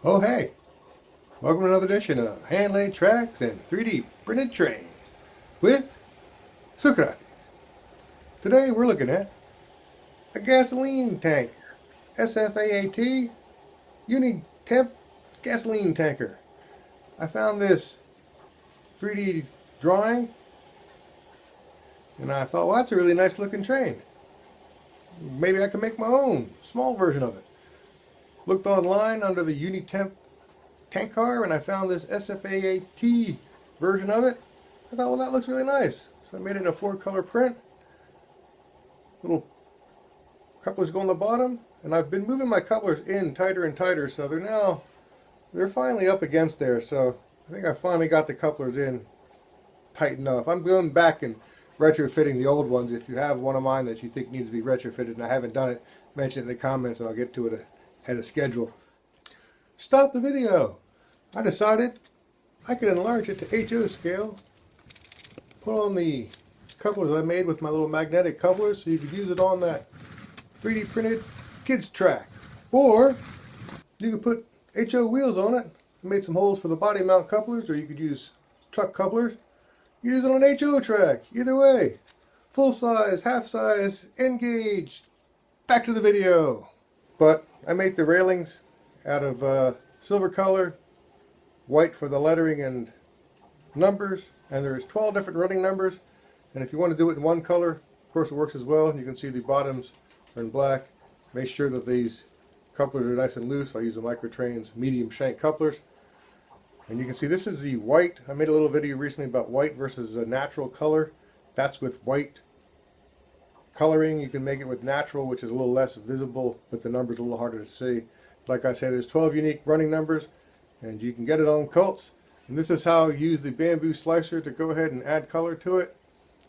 Oh hey, welcome to another edition of hand-laid tracks and 3D printed trains with Socrates. Today we're looking at a gasoline tanker, SFAT Temp gasoline tanker. I found this 3D drawing and I thought, well, that's a really nice looking train. Maybe I can make my own small version of it. Looked online under the Temp tank car and I found this SFAT version of it. I thought, well, that looks really nice. So I made it in a 4-color print. Little couplers go on the bottom, and I've been moving my couplers in tighter and tighter, so they're finally up against there. So I think I finally got the couplers in tight enough. I'm going back and retrofitting the old ones. If you have one of mine that you think needs to be retrofitted and I haven't done it, mention it in the comments and I'll get to it ahead of schedule. Stop the video. I decided I could enlarge it to HO scale, put on the couplers I made with my little magnetic couplers so you could use it on that 3D printed kids track. Or you could put HO wheels on it. I made some holes for the body mount couplers, or you could use truck couplers. You use it on an HO track. Either way. Full size, half size, engage. Back to the video. But I make the railings out of silver color, white for the lettering and numbers, and there's 12 different running numbers, and if you want to do it in one color, of course it works as well. You can see the bottoms are in black. Make sure that these couplers are nice and loose. I use the Microtrains medium shank couplers, and you can see this is the white. I made a little video recently about white versus a natural color. That's with white coloring. You can make it with natural, which is a little less visible, but the numbers are a little harder to see. Like I said, there's 12 unique running numbers, and you can get it on Cults. And this is how you use the bamboo slicer to go ahead and add color to it.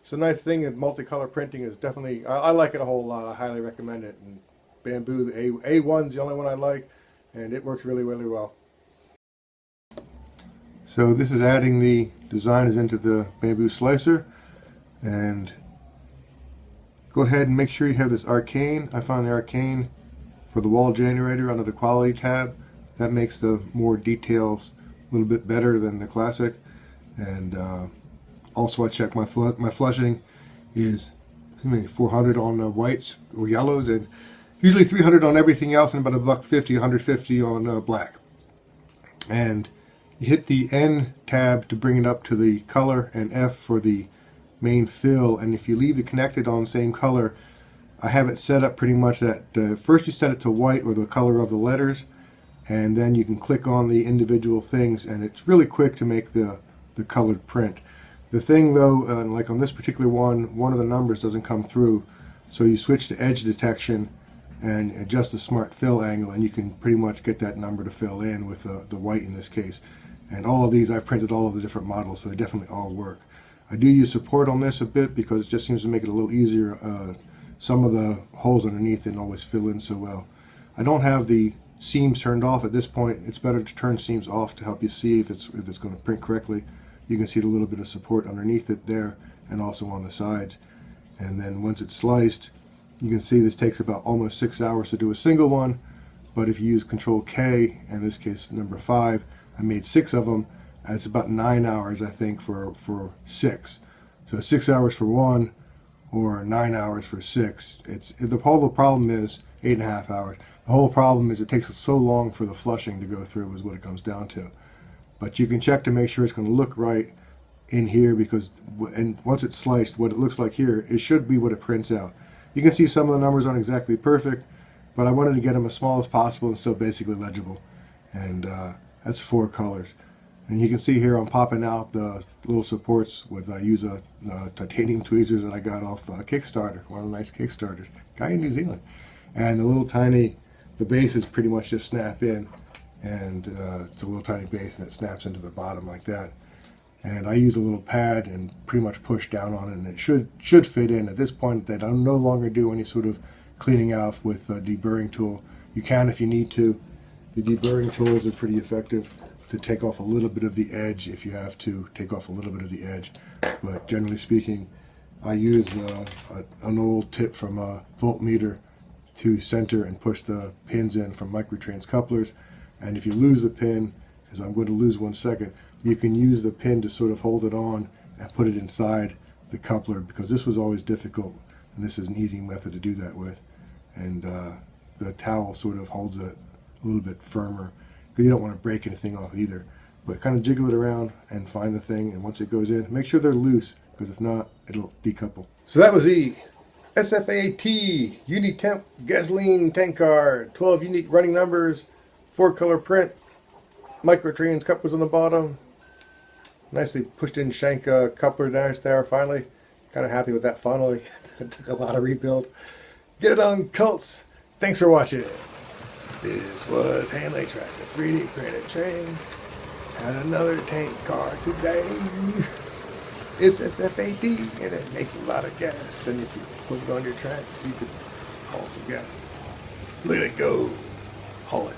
It's a nice thing, and multicolor printing is definitely, I like it a whole lot. I highly recommend it. And bamboo, the A1's the only one I like, and it works really, really well. So this is adding the designs into the bamboo slicer, and go ahead and make sure you have this arcane. I found the arcane for the wall generator under the quality tab. That makes the more details a little bit better than the classic. And also I checked my flushing is 400 on the whites or yellows, and usually 300 on everything else, and about $150, 150 on black. And you hit the N tab to bring it up to the color, and F for the main fill. And if you leave it connected on the same color, I have it set up pretty much that first you set it to white, or the color of the letters, and then you can click on the individual things, and it's really quick to make the colored print. The thing though, like on this particular one of the numbers doesn't come through, so you switch to edge detection and adjust the smart fill angle, and you can pretty much get that number to fill in with the white in this case. And all of these, I've printed all of the different models, so they definitely all work. I do use support on this a bit because it just seems to make it a little easier. Some of the holes underneath didn't always fill in so well. I don't have the seams turned off at this point. It's better to turn seams off to help you see if it's going to print correctly. You can see the little bit of support underneath it there, and also on the sides. And then once it's sliced, you can see this takes about almost 6 hours to do a single one, but if you use Control K, in this case number 5, I made 6 of them, and it's about 9 hours I think for 6. So 6 hours for one, or 9 hours for 6. The whole problem is 8.5 hours. The whole problem is it takes so long for the flushing to go through, is what it comes down to. But you can check to make sure it's going to look right in here, because and once it's sliced, what it looks like here, it should be what it prints out. You can see some of the numbers aren't exactly perfect, but I wanted to get them as small as possible and still basically legible. And that's 4 colors. And you can see here I'm popping out the little supports with, I use titanium tweezers that I got off Kickstarter, one of the nice Kickstarters, guy in New Zealand. And the little tiny, the bases pretty much just snap in, and it's a little tiny base and it snaps into the bottom like that. And I use a little pad and pretty much push down on it, and it should fit in. At this point, that I no longer do any sort of cleaning out with a deburring tool. You can if you need to. The deburring tools are pretty effective to take off a little bit of the edge if you have to take off a little bit of the edge. But generally speaking, I use an old tip from a voltmeter to center and push the pins in from Microtrains couplers. And if you lose the pin, as I'm going to lose 1 second, you can use the pin to sort of hold it on and put it inside the coupler, because this was always difficult, and this is an easy method to do that with. And the towel sort of holds it a little bit firmer, because you don't want to break anything off either. But kind of jiggle it around and find the thing, and once it goes in, make sure they're loose, because if not, it'll decouple. So that was the SFAT Temp gasoline tank car, 12 unique running numbers, 4-color print, micro trans couplers on the bottom, nicely pushed in shank coupler dash there. Finally, kind of happy with that finally. It took a lot of rebuilds. Get it on, cults. Thanks for watching. This was Hanley Tracks and 3D printed trains. Had another tank car today. It's SFAT and it makes a lot of gas. And if you put it on your tracks, you could haul some gas. Let it go. Haul it.